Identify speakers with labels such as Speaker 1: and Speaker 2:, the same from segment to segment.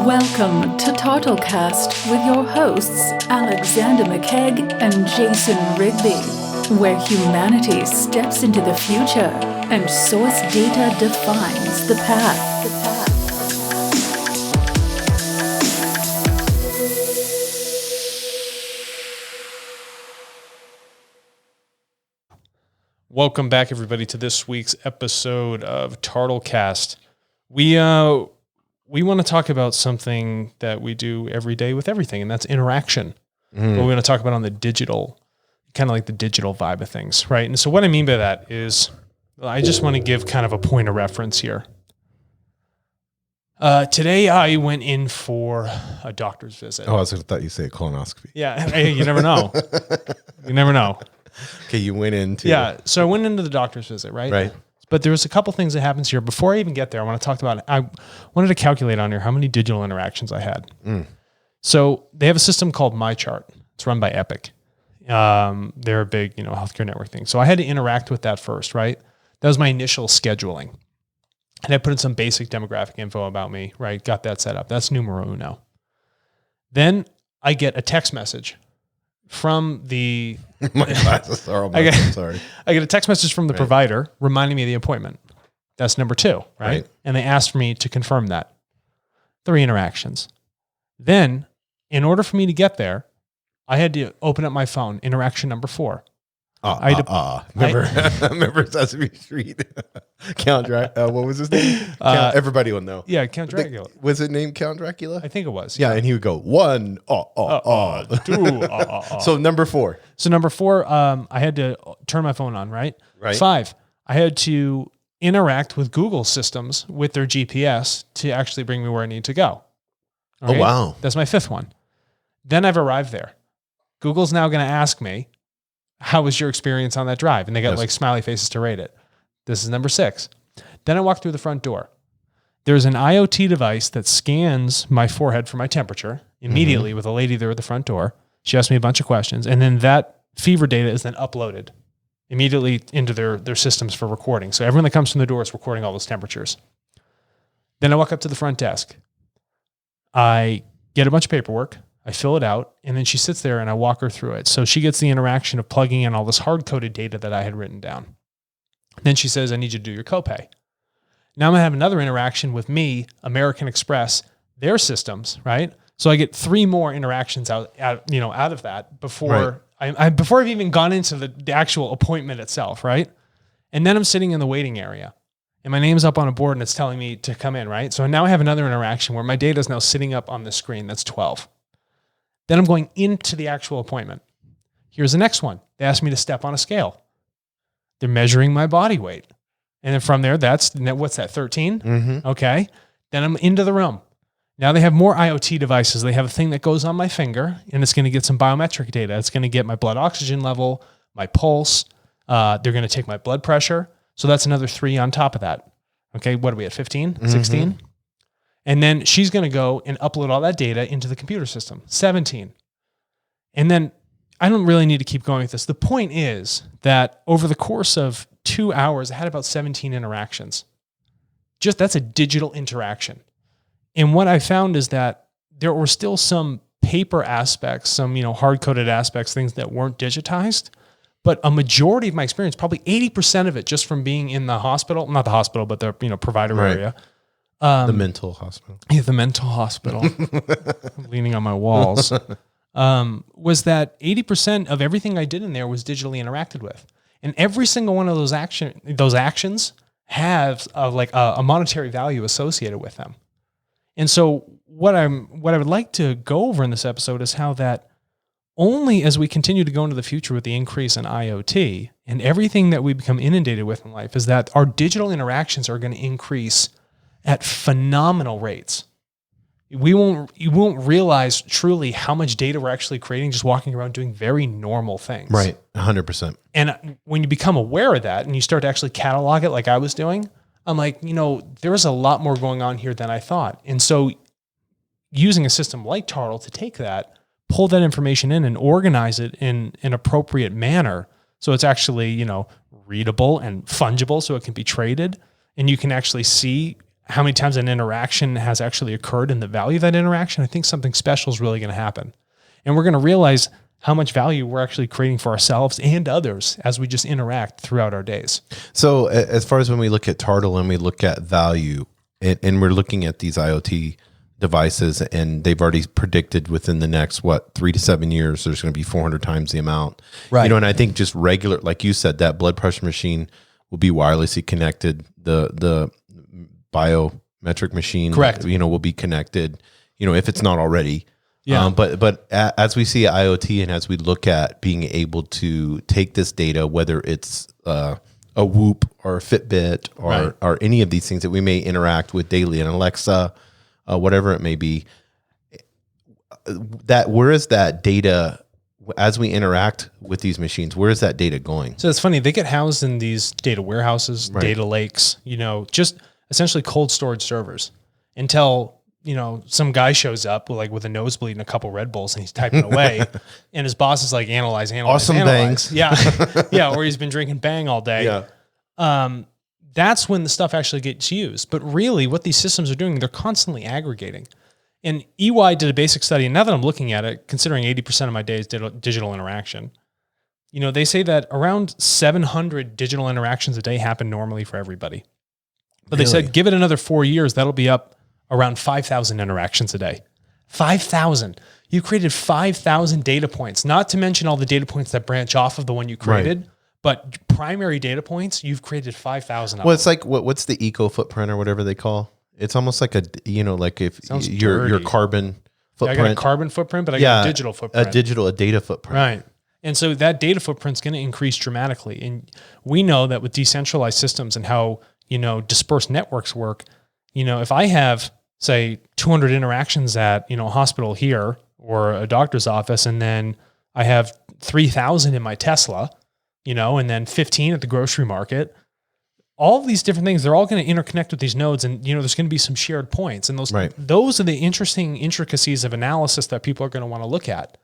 Speaker 1: Welcome to TARTLEcast with your hosts Alexander McKegg and Jason Rigby, where humanity steps into the future and source data defines the path.
Speaker 2: Welcome back, everybody, to this week's episode of TARTLEcast. We want to talk about something that we do every day with everything, and that's interaction. But we want to talk about on the digital, kind of like the digital vibe of things, right? And so what I mean by that is I just want to give kind of a point of reference here. Today I went in for a doctor's visit.
Speaker 3: Oh, I thought you said colonoscopy.
Speaker 2: Yeah, hey, you never know. You never know.
Speaker 3: Okay, you went into...
Speaker 2: Yeah, so I went into the doctor's visit, right?
Speaker 3: Right.
Speaker 2: But there was a couple things that happens here. Before I even get there, I want to talk about, I wanted to calculate on here how many digital interactions I had. So they have a system called MyChart. It's run by Epic. They're a big, healthcare network thing. So I had to interact with that first, right? That was my initial scheduling. And I put in some basic demographic info about me, right? Got that set up. That's numero uno. Then I get a text message from the...
Speaker 3: My glasses are all I'm sorry.
Speaker 2: I get a text message from the provider reminding me of the appointment. That's number 2, right? And they asked me to confirm that. 3 interactions. Then, in order for me to get there, I had to open up my phone. Interaction number 4.
Speaker 3: Remember Sesame Street? Count Dracula. What was his name? Everybody will know.
Speaker 2: Yeah, Count Dracula.
Speaker 3: Was it named Count Dracula?
Speaker 2: I think it was.
Speaker 3: Yeah, and he would go 1, 2, So number 4.
Speaker 2: So number 4, I had to turn my phone on, right?
Speaker 3: Right.
Speaker 2: 5, I had to interact with Google systems with their GPS to actually bring me where I need to go. All right?
Speaker 3: Wow.
Speaker 2: That's my 5th one. Then I've arrived there. Google's now going to ask me, how was your experience on that drive? And they got like smiley faces to rate it. This is number 6. Then I walk through the front door. There's an IoT device that scans my forehead for my temperature immediately with a lady there at the front door. She asked me a bunch of questions. And then that fever data is then uploaded immediately into their systems for recording. So everyone that comes from the door is recording all those temperatures. Then I walk up to the front desk. I get a bunch of paperwork. I fill it out, and then she sits there and I walk her through it. So she gets the interaction of plugging in all this hard-coded data that I had written down. Then she says, I need you to do your copay. Now I'm going to have another interaction with me, American Express, their systems, right? So I get 3 more interactions out of that before before I've even gone into the actual appointment itself, right? And then I'm sitting in the waiting area. And my name's up on a board and it's telling me to come in, right? So now I have another interaction where my data is now sitting up on the screen. That's 12. Then I'm going into the actual appointment. Here's the next one. They asked me to step on a scale. They're measuring my body weight. And then from there, what's that, 13? Okay. Then I'm into the room. Now they have more IoT devices. They have a thing that goes on my finger, and it's going to get some biometric data. It's going to get my blood oxygen level, my pulse. They're going to take my blood pressure. So that's another 3 on top of that. Okay, what are we at, 15, 16? And then she's going to go and upload all that data into the computer system, 17. And then I don't really need to keep going with this. The point is that over the course of 2 hours, I had about 17 interactions. That's a digital interaction. And what I found is that there were still some paper aspects, some, hard-coded aspects, things that weren't digitized. But a majority of my experience, probably 80% of it, just from being in the hospital, not the hospital, but the provider area.
Speaker 3: The mental hospital.
Speaker 2: Yeah, the mental hospital. I'm leaning on my walls. Was that 80% of everything I did in there was digitally interacted with. And every single one of those actions have a monetary value associated with them. And so what I would like to go over in this episode is how that only as we continue to go into the future with the increase in IoT and everything that we become inundated with in life is that our digital interactions are going to increase at phenomenal rates. You won't realize truly how much data we're actually creating just walking around doing very normal things.
Speaker 3: Right, 100%.
Speaker 2: And when you become aware of that and you start to actually catalog it like I was doing, I'm like, there's a lot more going on here than I thought. And so using a system like TARTLE to take that, pull that information in and organize it in an appropriate manner so it's actually, readable and fungible so it can be traded and you can actually see how many times an interaction has actually occurred and the value of that interaction, I think something special is really going to happen. And we're going to realize how much value we're actually creating for ourselves and others as we just interact throughout our days.
Speaker 3: So as far as when we look at TARTLE and we look at value, and we're looking at these IoT devices, and they've already predicted within the next, 3 to 7 years, there's going to be 400 times the amount.
Speaker 2: Right.
Speaker 3: And I think just regular, like you said, that blood pressure machine will be wirelessly connected. The biometric machine,
Speaker 2: correct,
Speaker 3: will be connected, if it's not already.
Speaker 2: Yeah.
Speaker 3: But as we see IoT, and as we look at being able to take this data, whether it's a Whoop or a Fitbit or any of these things that we may interact with daily, and Alexa, whatever it may be, where is that data as we interact with these machines? Where is that data going?
Speaker 2: So it's funny, they get housed in these data warehouses, data lakes, just essentially cold storage servers until some guy shows up with a nosebleed and a couple Red Bulls, and he's typing away, and his boss is like, analyze.
Speaker 3: Awesome
Speaker 2: analyze.
Speaker 3: bangs.
Speaker 2: Yeah. Yeah. Or he's been drinking Bang all day.
Speaker 3: Yeah.
Speaker 2: That's when the stuff actually gets used. But really what these systems are doing, they're constantly aggregating. And EY did a basic study. And now that I'm looking at it, considering 80% of my day is digital interaction, they say that around 700 digital interactions a day happen normally for everybody. But they said, give it another 4 years, that'll be up around 5,000 interactions a day. 5,000. You created 5,000 data points, not to mention all the data points that branch off of the one you created, but primary data points, you've created 5,000 of them.
Speaker 3: It's like, what's the eco footprint or whatever they call? It's almost like like if your carbon footprint.
Speaker 2: I got a carbon footprint, but I got a digital footprint.
Speaker 3: A data footprint.
Speaker 2: Right. And so that data footprint's going to increase dramatically. And we know that with decentralized systems and how, dispersed networks work, if I have, say, 200 interactions at, a hospital here or a doctor's office, and then I have 3,000 in my Tesla, and then 15 at the grocery market, all of these different things, they're all going to interconnect with these nodes, and, there's going to be some shared points. And those are the interesting intricacies of analysis that people are going to want to look at.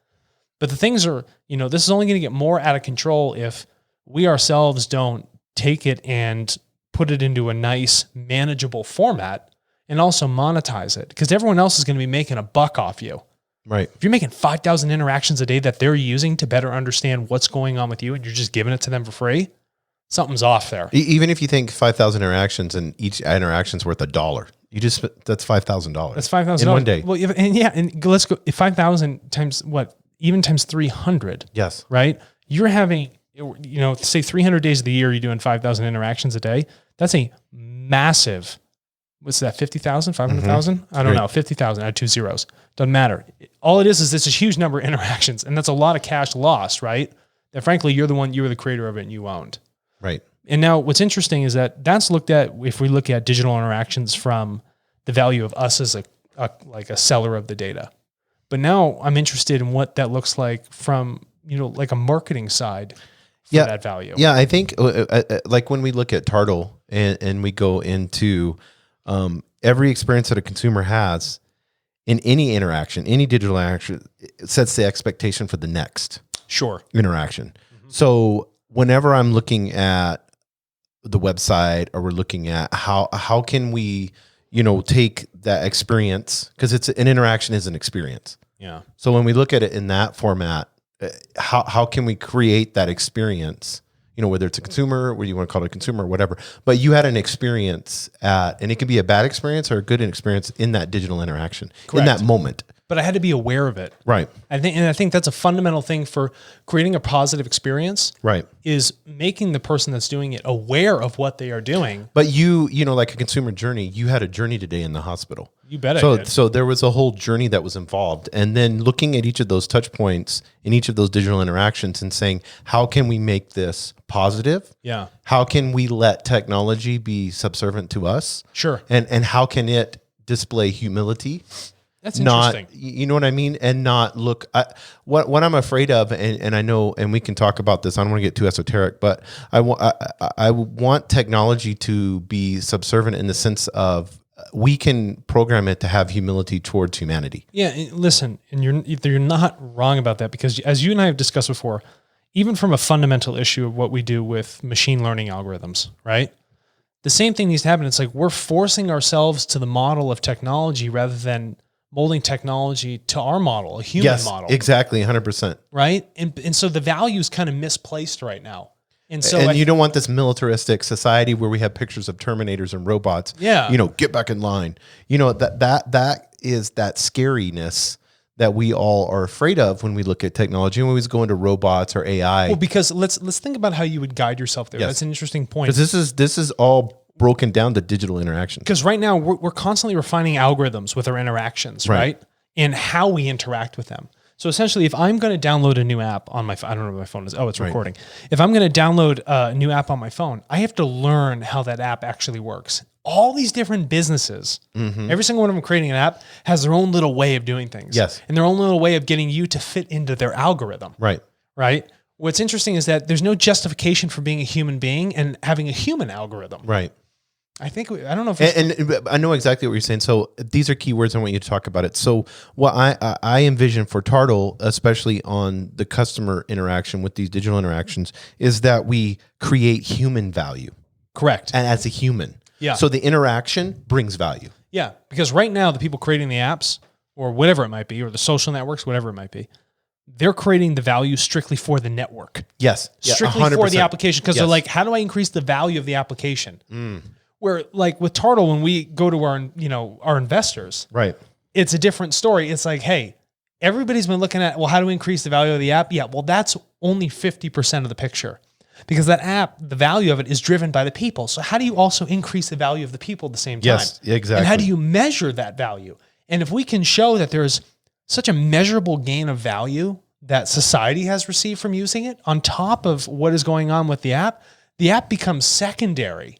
Speaker 2: But the things are, this is only going to get more out of control if we ourselves don't take it and put it into a nice, manageable format and also monetize it, because everyone else is going to be making a buck off you.
Speaker 3: Right.
Speaker 2: If you're making 5,000 interactions a day that they're using to better understand what's going on with you, and you're just giving it to them for free, something's off there.
Speaker 3: Even if you think 5,000 interactions and each interaction's worth $1, that's $5,000.
Speaker 2: That's $5,000
Speaker 3: in one day.
Speaker 2: Well, and let's go 5,000 times what? Even times 300.
Speaker 3: Yes.
Speaker 2: Right. You're having, say 300 days of the year, you're doing 5,000 interactions a day. That's a massive. What's that? 50,000, 500,000? I don't know. 50,000. I had 2 zeros. Doesn't matter. All it is this huge number of interactions, and that's a lot of cash lost, right? That frankly, you were the creator of it and you owned.
Speaker 3: Right.
Speaker 2: And now what's interesting is that's looked at, if we look at digital interactions from the value of us as a seller of the data. But now I'm interested in what that looks like from, like a marketing side for that value.
Speaker 3: Yeah. I think like when we look at TARTLE and we go into every experience that a consumer has in any interaction, any digital interaction, it sets the expectation for the next interaction. Mm-hmm. So whenever I'm looking at the website, or we're looking at how can we, take that experience, because it's an interaction is an experience.
Speaker 2: Yeah.
Speaker 3: So when we look at it in that format, how can we create that experience? Whether it's a consumer, whether you want to call it a consumer or whatever, but you had an experience and it can be a bad experience or a good experience in that digital interaction. Correct. In that moment.
Speaker 2: But I had to be aware of it.
Speaker 3: Right.
Speaker 2: I think that's a fundamental thing for creating a positive experience.
Speaker 3: Right.
Speaker 2: Is making the person that's doing it aware of what they are doing.
Speaker 3: But like a consumer journey, you had a journey today in the hospital.
Speaker 2: You bet I did.
Speaker 3: So there was a whole journey that was involved. And then looking at each of those touch points in each of those digital interactions and saying, how can we make this positive?
Speaker 2: Yeah.
Speaker 3: How can we let technology be subservient to us?
Speaker 2: Sure.
Speaker 3: And how can it display humility?
Speaker 2: That's interesting.
Speaker 3: You know what I mean? And not look, what I'm afraid of, and I know, and we can talk about this, I don't want to get too esoteric, but I want technology to be subservient in the sense of we can program it to have humility towards humanity.
Speaker 2: Yeah, listen, and you're not wrong about that, because as you and I have discussed before, even from a fundamental issue of what we do with machine learning algorithms, right? the same thing needs to happen. It's like we're forcing ourselves to the model of technology rather than molding technology to our model, a human model.
Speaker 3: Exactly, 100%.
Speaker 2: Right? And so the value is kind of misplaced right now. And so
Speaker 3: you don't want this militaristic society where we have pictures of Terminators and robots.
Speaker 2: Yeah.
Speaker 3: Get back in line. That is that scariness that we all are afraid of when we look at technology and when we go into robots or AI.
Speaker 2: Well, because let's think about how you would guide yourself there.
Speaker 3: Yes.
Speaker 2: That's an interesting point.
Speaker 3: Because this is all broken down to digital interaction.
Speaker 2: Because right now we're constantly refining algorithms with our interactions, right? And how we interact with them. So essentially, if I'm going to download a new app on my phone, I don't know what my phone is. Oh, it's recording. If I'm going to download a new app on my phone, I have to learn how that app actually works. All these different businesses, every single one of them creating an app has their own little way of doing things.
Speaker 3: Yes.
Speaker 2: And their own little way of getting you to fit into their algorithm.
Speaker 3: Right.
Speaker 2: Right? What's interesting is that there's no justification for being a human being and having a human algorithm.
Speaker 3: Right.
Speaker 2: I don't know if
Speaker 3: and I know exactly what you're saying. So these are keywords. I want you to talk about it. So what I envision for TARTLE, especially on the customer interaction with these digital interactions, is that we create human value.
Speaker 2: Correct.
Speaker 3: And as a human.
Speaker 2: Yeah.
Speaker 3: So the interaction brings value.
Speaker 2: Yeah. Because right now, the people creating the apps or whatever it might be, or the social networks, whatever it might be, they're creating the value strictly for the network.
Speaker 3: Yes.
Speaker 2: Strictly
Speaker 3: 100%.
Speaker 2: for the application. Because they're
Speaker 3: Yes.
Speaker 2: like, how do I increase the value of the application? Where like with TARTLE, when we go to our investors,
Speaker 3: Right.
Speaker 2: it's a different story. It's like, hey, everybody's been looking at, well, how do we increase the value of the app? Yeah, well, that's only 50% of the picture because that app, the value of it is driven by the people. So how do you also increase the value of the people at the same time?
Speaker 3: Yes, exactly.
Speaker 2: And how do you measure that value? And if we can show that there's such a measurable gain of value that society has received from using it on top of what is going on with the app becomes secondary.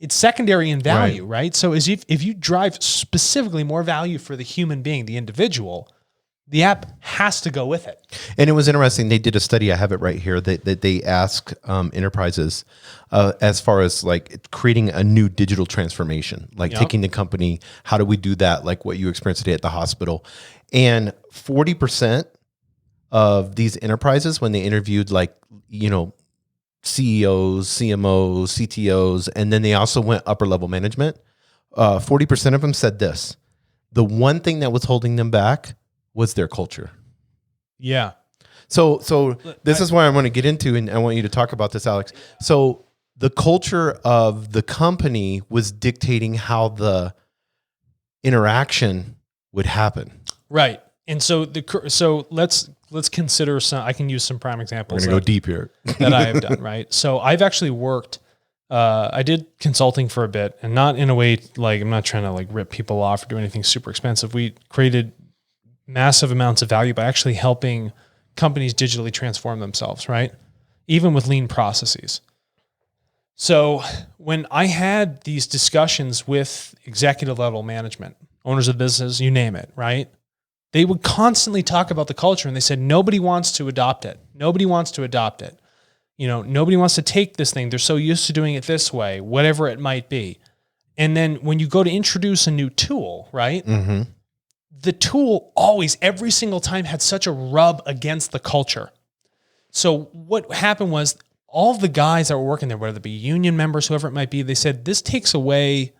Speaker 2: It's secondary in value, right? So as if you drive specifically more value for the human being, the individual, the app has to go with it.
Speaker 3: And it was interesting. They did a study. I have it right here. That they asked enterprises as far as like creating a new digital transformation, like taking the company. How do we do that? Like what you experienced today at the hospital, and 40% of these enterprises, when they interviewed CEOs, CMOs, CTOs, and then they also went upper level management. 40% of them said this: the one thing that was holding them back was their culture.
Speaker 2: Yeah.
Speaker 3: So this is where I want to get into, and I want you to talk about this, Alex. So the culture of the company was dictating how the interaction would happen.
Speaker 2: Right. And so let's consider some. I can use some prime examples.
Speaker 3: We're gonna go deep here.
Speaker 2: that I have done. Right. So I've actually worked. I did consulting for a bit, and not in a way like I'm not trying to like rip people off or do anything super expensive. We created massive amounts of value by actually helping companies digitally transform themselves. Right. Even with lean processes. So when I had these discussions with executive level management, owners of business, you name it, right? They would constantly talk about the culture, and they said, nobody wants to adopt it. Nobody wants to adopt it. Nobody wants to take this thing. They're so used to doing it this way, whatever it might be. And then when you go to introduce a new tool, right? Mm-hmm. The tool always, every single time had such a rub against the culture. So what happened was all of the guys that were working there, whether it be union members, whoever it might be, they said, this takes away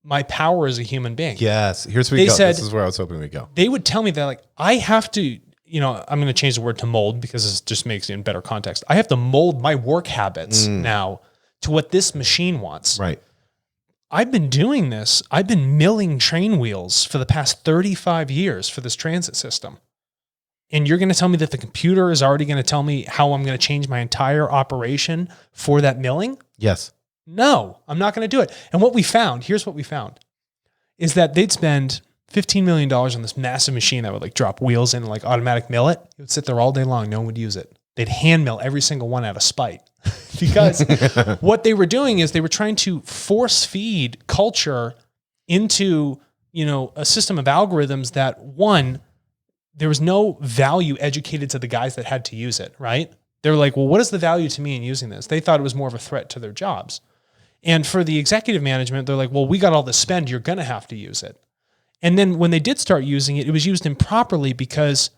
Speaker 2: my power as a human being.
Speaker 3: Yes. Here's where we go. This is where I was hoping we'd go.
Speaker 2: They would tell me that like, I have to, I'm going to change the word to mold because this just makes it in better context. I have to mold my work habits now to what this machine wants.
Speaker 3: Right.
Speaker 2: I've been doing this. I've been milling train wheels for the past 35 years for this transit system. And you're going to tell me that the computer is already going to tell me how I'm going to change my entire operation for that milling?
Speaker 3: Yes.
Speaker 2: No, I'm not going to do it. And here's what we found, is that they'd spend $15 million on this massive machine that would like drop wheels in and like automatic mill it. It would sit there all day long. No one would use it. They'd hand mill every single one out of spite because what they were doing is they were trying to force feed culture into, a system of algorithms that there was no value educated to the guys that had to use it, right? They're like, well, what is the value to me in using this? They thought it was more of a threat to their jobs. And for the executive management, they're like, well, we got all this spend. You're going to have to use it. And then when they did start using it, it was used improperly because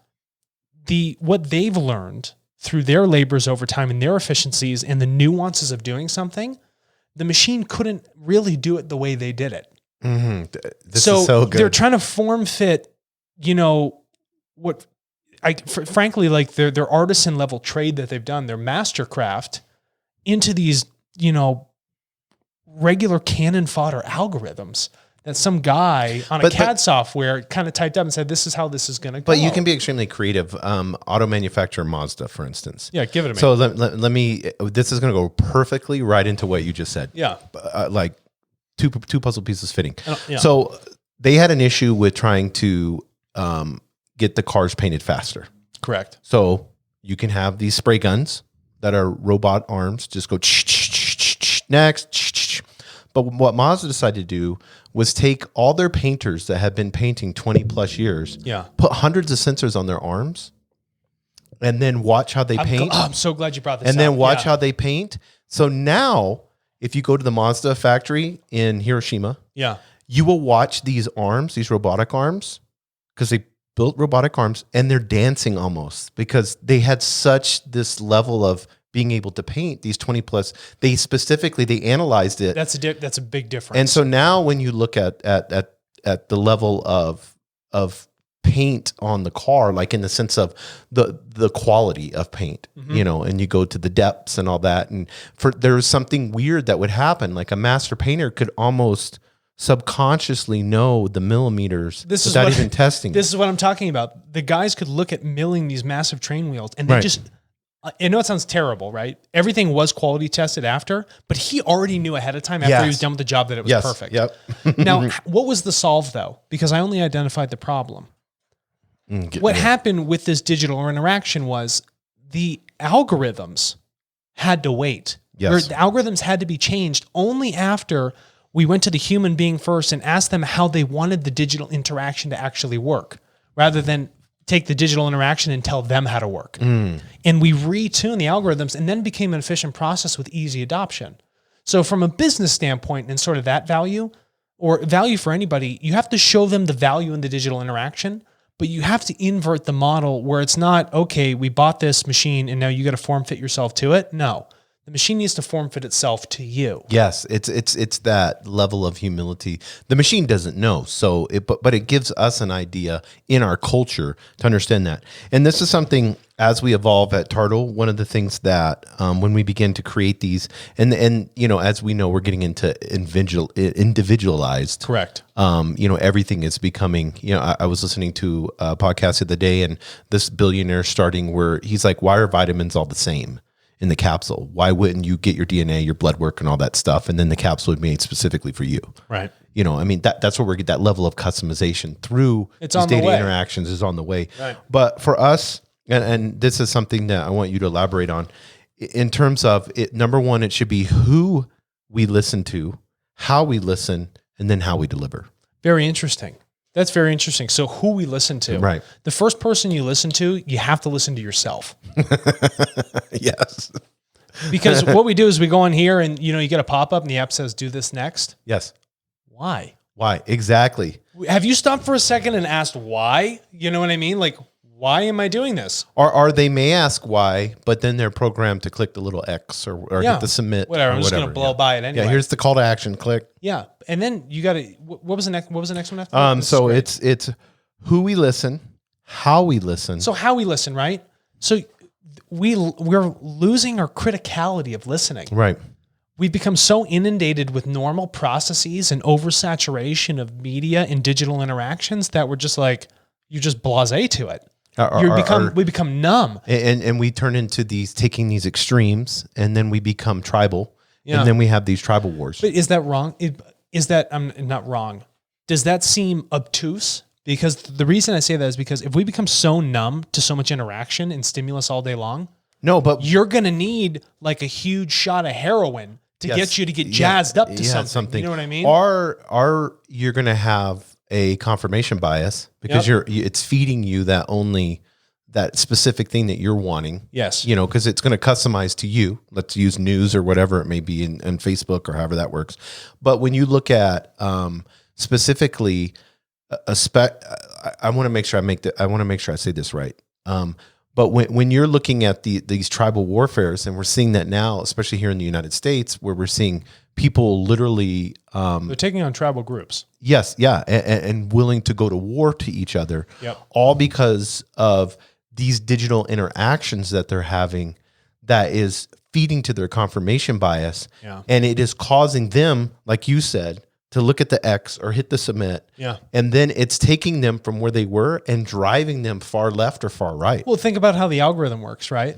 Speaker 2: what they've learned through their labors over time and their efficiencies and the nuances of doing something, the machine couldn't really do it the way they did it.
Speaker 3: Mm-hmm. This is so good.
Speaker 2: They're trying to form fit, frankly, like their artisan level trade that they've done, their mastercraft into these, regular cannon fodder algorithms that some guy on a CAD software kind of typed up and said, this is how this is going to go.
Speaker 3: But you can be extremely creative. Auto manufacturer Mazda, for instance.
Speaker 2: Yeah, give it a minute.
Speaker 3: So let me, this is going to go perfectly right into what you just said.
Speaker 2: Yeah.
Speaker 3: Like two puzzle pieces fitting.
Speaker 2: Yeah.
Speaker 3: So they had an issue with trying to get the cars painted faster.
Speaker 2: Correct.
Speaker 3: So you can have these spray guns that are robot arms, just go next. But what Mazda decided to do was take all their painters that had been painting 20 plus years, put hundreds of sensors on their arms, and then watch how they paint.
Speaker 2: I'm so glad you brought this up.
Speaker 3: And then watch how they paint. So now, if you go to the Mazda factory in Hiroshima, you will watch these arms, these robotic arms, because they built robotic arms, and they're dancing almost because they had such this level of being able to paint these 20 plus. They analyzed it.
Speaker 2: That's a big difference.
Speaker 3: And so now when you look at the level of paint on the car, like in the sense of the quality of paint, and you go to the depths and all that, and there's something weird that would happen. Like a master painter could almost subconsciously know the millimeters without even testing.
Speaker 2: This is what I'm talking about. The guys could look at milling these massive train wheels, and they just, I know it sounds terrible, right? Everything was quality tested after, but he already knew ahead of time after he was done with the job that it was perfect.
Speaker 3: Yep.
Speaker 2: Now, what was the solve though? Because I only identified the problem. What happened with this digital interaction was the algorithms had to wait.
Speaker 3: Yes.
Speaker 2: The algorithms had to be changed only after we went to the human being first and asked them how they wanted the digital interaction to actually work, rather than take the digital interaction and tell them how to work. And we retuned the algorithms, and then became an efficient process with easy adoption. So from a business standpoint and sort of that value, or value for anybody, you have to show them the value in the digital interaction, but you have to invert the model where it's not, okay, we bought this machine and now you got to form fit yourself to it. No. The machine needs to form fit itself to you.
Speaker 3: Yes, it's that level of humility. The machine doesn't know, but it gives us an idea in our culture to understand that. And this is something, as we evolve at TARTLE, one of the things that when we begin to create these, and as we know, we're getting into individualized.
Speaker 2: Correct.
Speaker 3: Everything is becoming. I was listening to a podcast the other day, and this billionaire starting where he's like, "Why are vitamins all the same in the capsule? Why wouldn't you get your DNA, your blood work, and all that stuff, and then the capsule would be made specifically for you?"
Speaker 2: Right.
Speaker 3: That's where we get that level of customization through these data interactions is on the way.
Speaker 2: Right.
Speaker 3: But for us, and this is something that I want you to elaborate on, in terms of it, number one, it should be who we listen to, how we listen, and then how we deliver.
Speaker 2: Very interesting. That's very interesting. So who we listen to.
Speaker 3: Right.
Speaker 2: The first person you listen to, you have to listen to yourself.
Speaker 3: Yes.
Speaker 2: Because what we do is we go in here and, you get a pop-up and the app says, do this next.
Speaker 3: Yes.
Speaker 2: Why?
Speaker 3: Why? Exactly.
Speaker 2: Have you stopped for a second and asked why? You know what I mean? Like, why am I doing this?
Speaker 3: Or they may ask why, but then they're programmed to click the little X or hit the submit.
Speaker 2: Whatever. I'm just going to blow by it anyway.
Speaker 3: Yeah. Here's the call to action. Click.
Speaker 2: Yeah. And then you got to, what was the next one after that?
Speaker 3: So it's who we listen, how we listen.
Speaker 2: So how we listen, right? So we're losing our criticality of listening.
Speaker 3: Right.
Speaker 2: We've become so inundated with normal processes and oversaturation of media and digital interactions that we're just like, you're just blasé to it. We become numb.
Speaker 3: And we turn into taking these extremes, and then we become tribal. Yeah. And then we have these tribal wars.
Speaker 2: But is that wrong? I'm not wrong. Does that seem obtuse? Because the reason I say that is because if we become so numb to so much interaction and stimulus all day long,
Speaker 3: no, but
Speaker 2: you're going to need like a huge shot of heroin to get you to get jazzed up to something. You know what I mean?
Speaker 3: Or you're going to have a confirmation bias because it's feeding you that specific thing that you're wanting.
Speaker 2: Yes.
Speaker 3: Because it's going to customize to you. Let's use news or whatever it may be in Facebook or however that works. But when you look at specifically I want to make sure I say this right. But when you're looking at these tribal warfares, and we're seeing that now, especially here in the United States, where we're seeing people literally
Speaker 2: They're taking on tribal groups.
Speaker 3: yes, yeah, and willing to go to war to each other,
Speaker 2: Yep.
Speaker 3: all because of these digital interactions that they're having that is feeding to their confirmation bias.
Speaker 2: Yeah.
Speaker 3: And it is causing them, like you said, to look at the X or hit the submit.
Speaker 2: Yeah.
Speaker 3: And then it's taking them from where they were and driving them far left or far right.
Speaker 2: Well, think about how the algorithm works, right?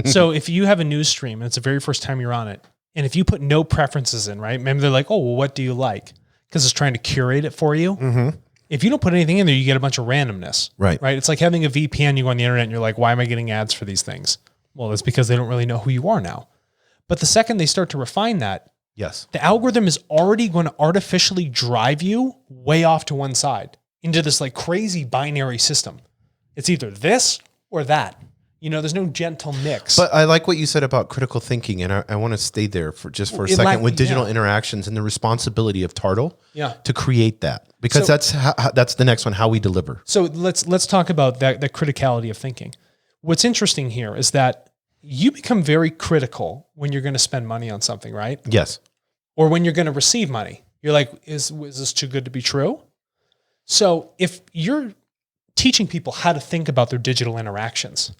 Speaker 2: So if you have a news stream and it's the very first time you're on it, and if you put no preferences in, right? Maybe they're like, oh, well, what do you like? Because it's trying to curate it for you.
Speaker 3: Mm-hmm.
Speaker 2: If you don't put anything in there, you get a bunch of randomness.
Speaker 3: Right.
Speaker 2: Right. It's like having a VPN, you go on the internet and you're like, why am I getting ads for these things? Well, it's because they don't really know who you are now. But the second they start to refine that,
Speaker 3: Yes.
Speaker 2: the algorithm is already going to artificially drive you way off to one side into this like crazy binary system. It's either this or that. You know, there's no gentle mix.
Speaker 3: But I like what you said about critical thinking, and I want to stay there for a second with digital interactions and the responsibility of TARTLE to create that, because that's the next one, how we deliver.
Speaker 2: So let's talk about that criticality of thinking. What's interesting here is that you become very critical when you're going to spend money on something, right?
Speaker 3: Yes.
Speaker 2: Or when you're going to receive money. You're like, is this too good to be true? So if you're teaching people how to think about their digital interactions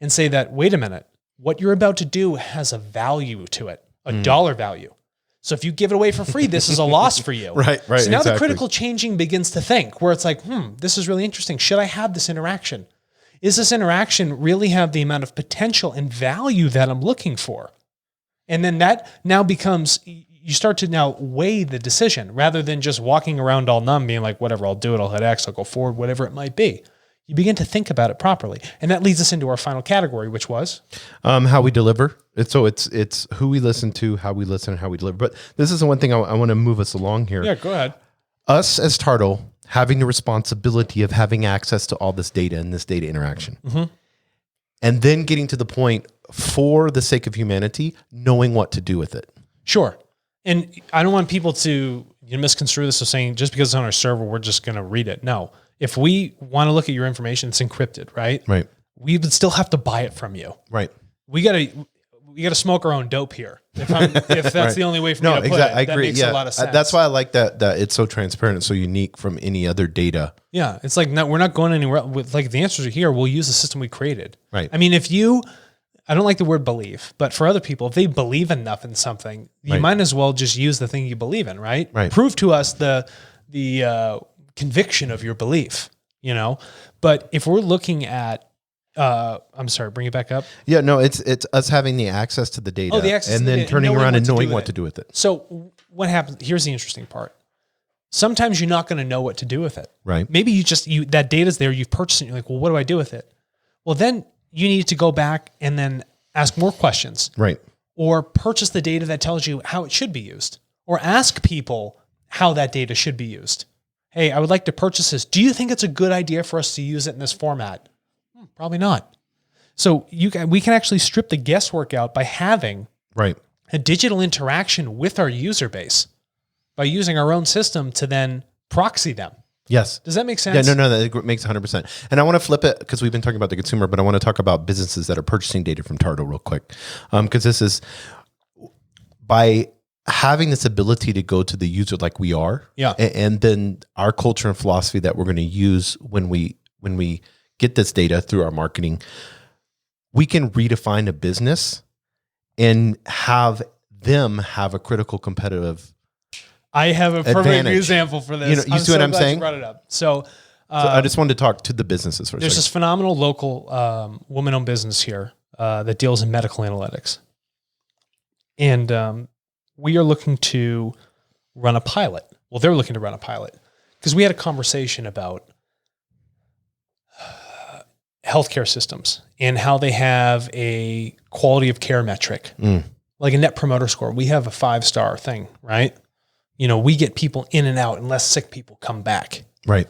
Speaker 2: and say that, wait a minute, what you're about to do has a value to it, a dollar value. So if you give it away for free, this is a loss for you.
Speaker 3: Right.
Speaker 2: So now the critical changing begins to think, where it's like, this is really interesting. Should I have this interaction? Is this interaction really have the amount of potential and value that I'm looking for? And then that now becomes, you start to now weigh the decision rather than just walking around all numb being like, whatever, I'll do it, I'll hit X, I'll go forward, whatever it might be. You begin to think about it properly. And that leads us into our final category, which was?
Speaker 3: How we deliver. It's who we listen to, how we listen, and how we deliver. But this is the one thing I want to move us along here.
Speaker 2: Yeah, go ahead.
Speaker 3: Us as TARTLE having the responsibility of having access to all this data and this data interaction. Mm-hmm. And then getting to the point, for the sake of humanity, knowing what to do with it.
Speaker 2: Sure. And I don't want people to misconstrue this as saying, just because it's on our server, we're just going to read it. No. If we want to look at your information, it's encrypted, right?
Speaker 3: Right.
Speaker 2: We would still have to buy it from you.
Speaker 3: Right.
Speaker 2: We gotta smoke our own dope here. If that's right. The only way for me to put it,
Speaker 3: I agree.
Speaker 2: That makes a lot of sense.
Speaker 3: That's why I like that it's so transparent and so unique from any other data.
Speaker 2: Yeah, it's like we're not going anywhere. Like the answers are here. We'll use the system we created.
Speaker 3: Right.
Speaker 2: I mean, I don't like the word believe, but for other people, if they believe enough in something, you might as well just use the thing you believe in, right?
Speaker 3: Right.
Speaker 2: Prove to us the conviction of your belief, But if we're looking at, I'm sorry, bring it back up.
Speaker 3: Yeah, no, it's us having the access to the data, and then turning around and knowing what to do with it.
Speaker 2: So what happens? Here's the interesting part. Sometimes you're not going to know what to do with it.
Speaker 3: Right.
Speaker 2: Maybe that data's there, you've purchased it, and you're like, well, what do I do with it? Well, then you need to go back and then ask more questions.
Speaker 3: Right.
Speaker 2: Or purchase the data that tells you how it should be used. Or ask people how that data should be used. Hey, I would like to purchase this. Do you think it's a good idea for us to use it in this format? Probably not. So we can actually strip the guesswork out by having a digital interaction with our user base by using our own system to then proxy them.
Speaker 3: Yes.
Speaker 2: Does that make sense?
Speaker 3: Yeah, no, that makes 100%. And I want to flip it because we've been talking about the consumer, but I want to talk about businesses that are purchasing data from TARTLE real quick. Because this is by having this ability to go to the user like we are, and then our culture and philosophy that we're going to use when we get this data through our marketing, we can redefine a business and have them have a critical competitive
Speaker 2: I have a perfect
Speaker 3: advantage.
Speaker 2: Example for this.
Speaker 3: You see what I'm saying?
Speaker 2: You brought it up. So
Speaker 3: I just wanted to talk to the businesses for a second.
Speaker 2: There's this phenomenal local woman-owned business here that deals in medical analytics. And we are looking to run a pilot. Well, they're looking to run a pilot because we had a conversation about healthcare systems and how they have a quality of care metric, like a net promoter score. We have a 5-star thing, right? We get people in and out and less sick people come back.
Speaker 3: Right.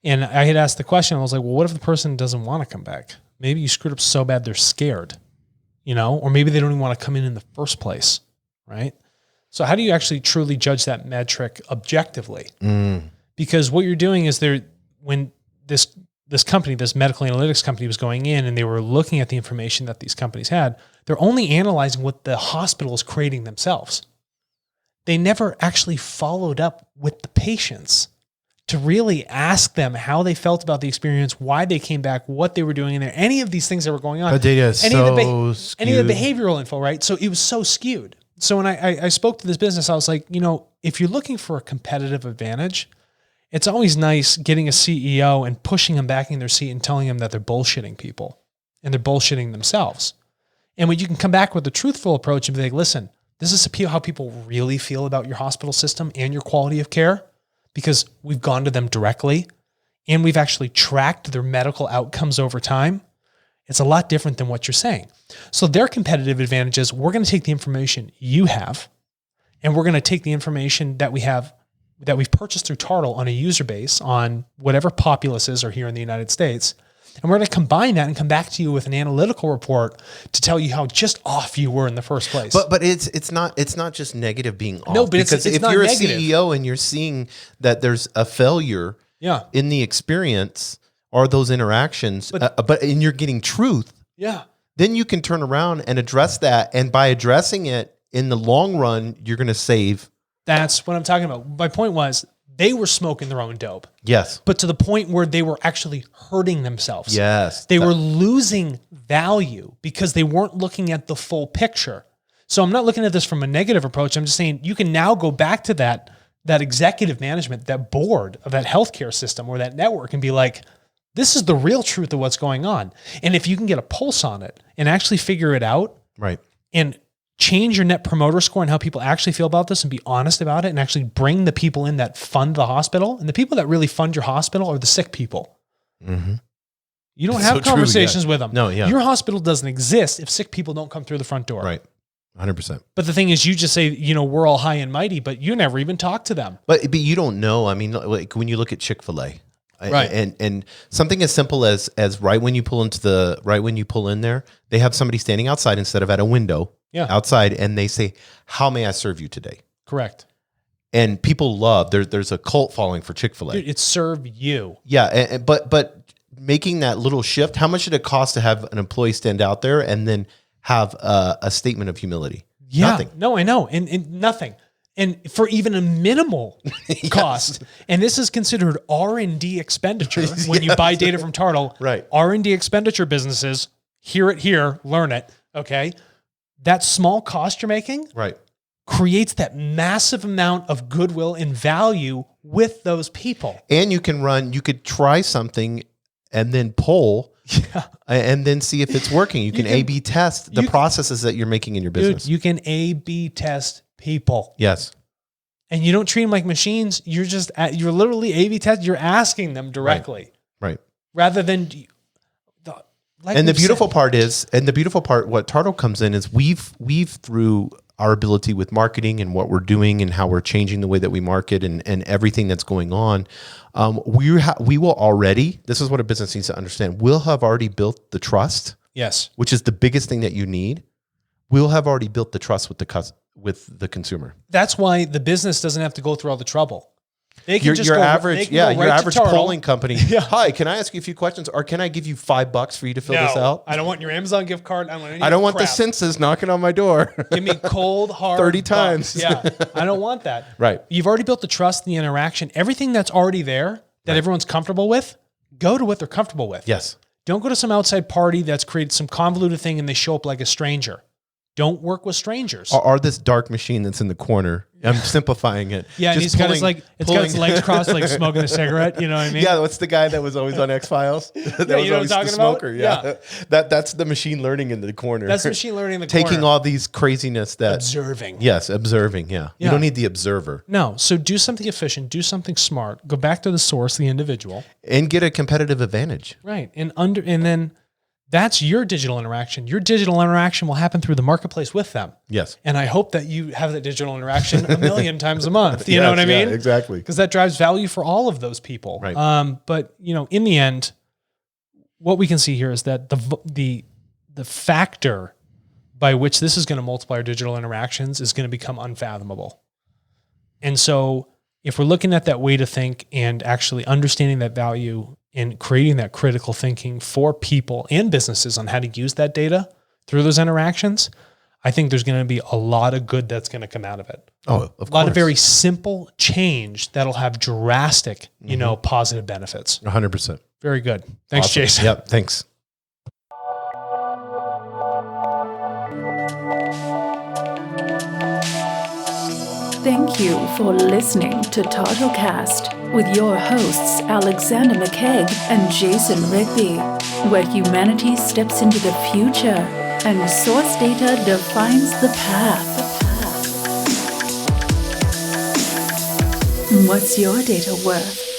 Speaker 2: And I had asked the question, I was like, well, what if the person doesn't want to come back? Maybe you screwed up so bad they're scared, or maybe they don't even want to come in the first place, right? So how do you actually truly judge that metric objectively? Because what you're doing is when this company, this medical analytics company was going in and they were looking at the information that these companies had, they're only analyzing what the hospital is creating themselves. they never actually followed up with the patients to really ask them how they felt about the experience, why they came back, what they were doing in there, any of these things that were going on.
Speaker 3: The data is
Speaker 2: any
Speaker 3: so
Speaker 2: of the
Speaker 3: skewed.
Speaker 2: Any of the behavioral info, right? So it was so skewed. So when I spoke to this business, I was like, if you're looking for a competitive advantage, it's always nice getting a CEO and pushing them back in their seat and telling them that they're bullshitting people and they're bullshitting themselves. And when you can come back with a truthful approach and be like, listen, this is how people really feel about your hospital system and your quality of care, because we've gone to them directly and we've actually tracked their medical outcomes over time. It's a lot different than what you're saying. So their competitive advantage is we're going to take the information you have and we're going to take the information that we have, that we've purchased through TARTLE on a user base on whatever populaces are here in the United States. And we're going to combine that and come back to you with an analytical report to tell you how just off you were in the first place.
Speaker 3: But it's not just negative being off.
Speaker 2: No, but
Speaker 3: because
Speaker 2: it's
Speaker 3: if
Speaker 2: not
Speaker 3: you're
Speaker 2: negative.
Speaker 3: a CEO and you're seeing that there's a failure in the experience or those interactions, and you're getting truth, then you can turn around and address that. And by addressing it in the long run, you're going to save.
Speaker 2: That's what I'm talking about. My point was they were smoking their own dope.
Speaker 3: Yes.
Speaker 2: But to the point where they were actually hurting themselves.
Speaker 3: Yes.
Speaker 2: They were losing value because they weren't looking at the full picture. So I'm not looking at this from a negative approach. I'm just saying you can now go back to that executive management, that board of that healthcare system or that network and be like, this is the real truth of what's going on. And if you can get a pulse on it and actually figure it out,
Speaker 3: right,
Speaker 2: and change your net promoter score and how people actually feel about this and be honest about it and actually bring the people in that fund the hospital. And the people that really fund your hospital are the sick people.
Speaker 3: Mm-hmm.
Speaker 2: You don't have conversations with them.
Speaker 3: No, yeah.
Speaker 2: Your hospital doesn't exist if sick people don't come through the front door.
Speaker 3: Right. 100%.
Speaker 2: But the thing is, you just say, we're all high and mighty, but you never even talk to them.
Speaker 3: But you don't know. I mean, like when you look at Chick-fil-A,
Speaker 2: right,
Speaker 3: and something as simple as right when you pull in there, they have somebody standing outside instead of at a window. Outside, and they say, "How may I serve you today?"
Speaker 2: Correct.
Speaker 3: And people love there's a cult following for Chick-fil-A.
Speaker 2: Dude, it's serve you.
Speaker 3: Yeah, but making that little shift, how much did it cost to have an employee stand out there and then have a statement of humility?
Speaker 2: Yeah,
Speaker 3: Nothing.
Speaker 2: No, I know, and nothing, and for even a minimal cost. And this is considered R&D expenditure when you buy data from TARTLE.
Speaker 3: Right.
Speaker 2: R&D expenditure businesses, hear it here, learn it. Okay. That small cost you're making creates that massive amount of goodwill and value with those people.
Speaker 3: And you could try something and then poll and then see if it's working. You can A/B test the processes that you're making in your business.
Speaker 2: Dude, you can A/B test people.
Speaker 3: Yes.
Speaker 2: And you don't treat them like machines. You're literally A/B test. You're asking them directly.
Speaker 3: Right.
Speaker 2: Rather than...
Speaker 3: And the beautiful part, what TARTLE comes in is we've through our ability with marketing and what we're doing and how we're changing the way that we market and everything that's going on. We will already, this is what a business needs to understand. We'll have already built the trust.
Speaker 2: Yes.
Speaker 3: Which is the biggest thing that you need. We'll have already built the trust with the consumer.
Speaker 2: That's why the business doesn't have to go through all the trouble. They can
Speaker 3: your average polling company.
Speaker 2: Yeah.
Speaker 3: Hi, can I ask you a few questions, or can I give you $5 for you to fill this out?
Speaker 2: I don't want your Amazon gift card.
Speaker 3: I don't want the census knocking on my door.
Speaker 2: Give me cold, hard
Speaker 3: 30 times.
Speaker 2: Bucks. Yeah, I don't want that.
Speaker 3: Right.
Speaker 2: You've already built the trust and the interaction. Everything that's already there that everyone's comfortable with, go to what they're comfortable with.
Speaker 3: Yes.
Speaker 2: Don't go to some outside party that's created some convoluted thing and they show up like a stranger. Don't work with strangers.
Speaker 3: Or this dark machine that's in the corner. I'm simplifying it.
Speaker 2: Yeah, and he's got his got his legs crossed, like smoking a cigarette. You know what I mean?
Speaker 3: Yeah, what's the guy that was always on X-Files? That was always the smoker. Yeah. That's the machine learning in the corner.
Speaker 2: That's machine learning in the corner.
Speaker 3: Taking all these craziness that...
Speaker 2: Observing.
Speaker 3: Yes, observing, yeah. You don't need the observer.
Speaker 2: No, so do something efficient, do something smart, go back to the source, the individual.
Speaker 3: And get a competitive advantage.
Speaker 2: Right, and then... That's your digital interaction. Your digital interaction will happen through the marketplace with them.
Speaker 3: Yes.
Speaker 2: And I hope that you have that digital interaction a million times a month. You know what I mean?
Speaker 3: Yeah, exactly.
Speaker 2: Because that drives value for all of those people.
Speaker 3: Right.
Speaker 2: But in the end, what we can see here is that the factor by which this is going to multiply our digital interactions is going to become unfathomable. And so if we're looking at that way to think and actually understanding that value and creating that critical thinking for people and businesses on how to use that data through those interactions, I think there's going to be a lot of good that's going to come out of it.
Speaker 3: Oh, of course.
Speaker 2: A lot of very simple change that'll have drastic, positive benefits.
Speaker 3: 100%.
Speaker 2: Very good. Thanks,
Speaker 3: Awesome.
Speaker 2: Jason.
Speaker 3: Yep. Thanks.
Speaker 1: Thank you for listening to TARTLEcast with your hosts Alexander McKegg and Jason Rigby, where humanity steps into the future and source data defines the path. What's your data worth?